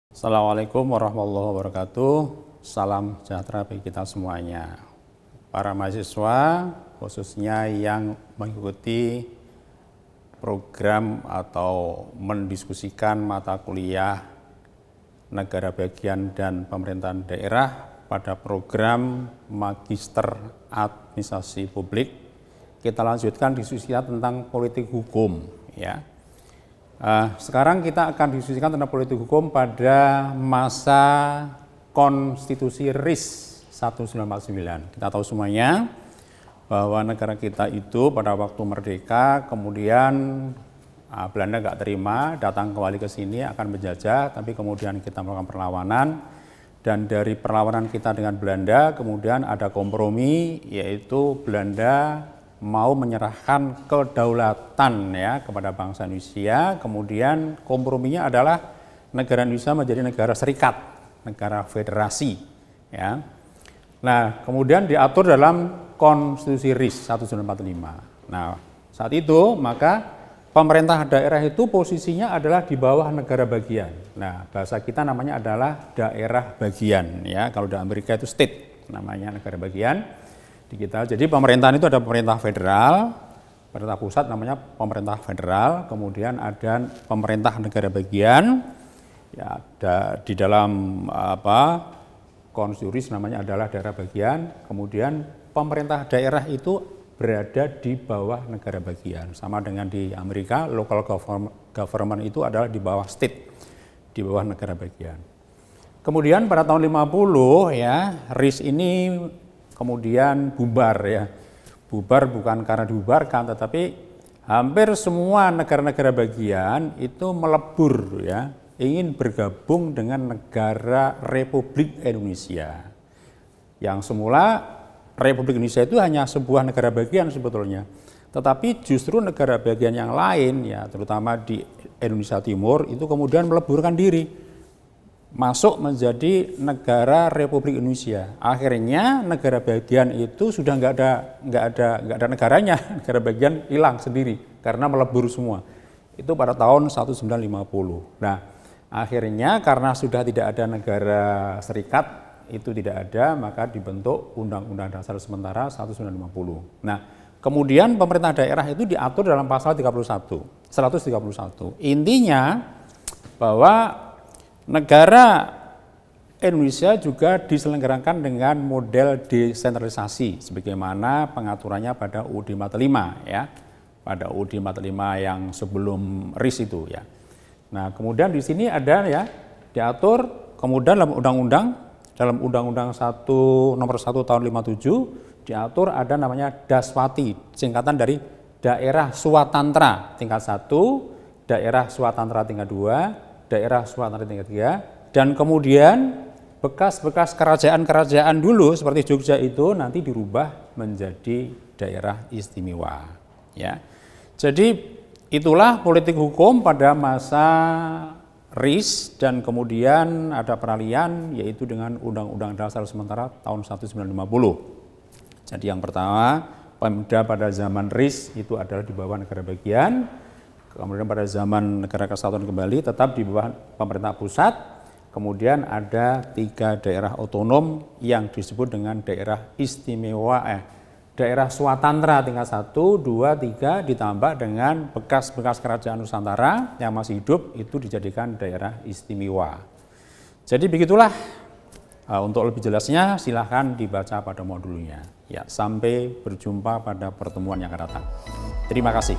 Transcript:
Assalamualaikum warahmatullahi wabarakatuh. Salam sejahtera bagi kita semuanya. Para mahasiswa khususnya yang mengikuti program atau mendiskusikan mata kuliah negara bagian dan pemerintahan daerah pada program Magister Administrasi Publik. Kita lanjutkan diskusi tentang politik hukum ya. Sekarang kita akan diskusikan tentang politik hukum pada masa Konstitusi RIS 1949. Kita tahu semuanya bahwa negara kita itu pada waktu merdeka kemudian Belanda nggak terima, datang kembali ke sini akan menjajah, tapi kemudian kita melakukan perlawanan, dan dari perlawanan kita dengan Belanda kemudian ada kompromi, yaitu Belanda mau menyerahkan kedaulatan ya kepada bangsa Indonesia. Kemudian komprominya adalah negara Indonesia menjadi negara serikat, negara federasi ya. Nah, kemudian diatur dalam Konstitusi RIS 1945. Nah, saat itu maka pemerintah daerah itu posisinya adalah di bawah negara bagian. Nah, bahasa kita namanya adalah daerah bagian ya. Kalau di Amerika itu state, namanya negara bagian. Di kita, jadi pemerintahan itu ada pemerintah federal, pemerintah pusat namanya pemerintah federal, kemudian ada pemerintah negara bagian, ya ada di dalam konstitusi namanya adalah daerah bagian, kemudian pemerintah daerah itu berada di bawah negara bagian, sama dengan di Amerika local government itu adalah di bawah state, di bawah negara bagian. Kemudian pada tahun 50 ya RIS ini kemudian bubar ya, bubar bukan karena dibubarkan, tetapi hampir semua negara-negara bagian itu melebur ya, ingin bergabung dengan negara Republik Indonesia. Yang semula Republik Indonesia itu hanya sebuah negara bagian sebetulnya, tetapi justru negara bagian yang lain ya, terutama di Indonesia Timur itu kemudian meleburkan diri, masuk menjadi negara Republik Indonesia. Akhirnya negara bagian itu sudah nggak ada negaranya, negara bagian hilang sendiri karena melebur semua. Itu pada tahun 1950. Nah, akhirnya karena sudah tidak ada negara serikat, itu tidak ada, maka dibentuk Undang-Undang Dasar Sementara 1950. Nah, kemudian pemerintah daerah itu diatur dalam pasal 131. Intinya bahwa negara Indonesia juga diselenggarakan dengan model desentralisasi sebagaimana pengaturannya pada UUD 45 ya. Pada UUD 45 yang sebelum RIS itu ya. Nah, kemudian di sini ada ya diatur kemudian dalam Undang-Undang 1 nomor 1 tahun 57 diatur ada namanya Daswati, singkatan dari daerah swatantra tingkat 1, daerah swatantra tingkat 2, daerah swatantra tingkat 3, dan kemudian bekas-bekas kerajaan-kerajaan dulu seperti Jogja itu nanti dirubah menjadi daerah istimewa ya. Jadi itulah politik hukum pada masa RIS, dan kemudian ada peralihan yaitu dengan Undang-Undang Dasar Sementara tahun 1950. Jadi yang pertama, Pemda pada zaman RIS itu adalah di bawah negara bagian. Kemudian pada zaman negara kesatuan kembali tetap di bawah pemerintah pusat. Kemudian ada 3 daerah otonom yang disebut dengan daerah istimewa, daerah swatantra tingkat 1, 2, 3 ditambah dengan bekas-bekas kerajaan Nusantara yang masih hidup itu dijadikan daerah istimewa. Jadi begitulah, untuk lebih jelasnya silahkan dibaca pada modulnya. Ya, sampai berjumpa pada pertemuan yang akan datang. Terima kasih.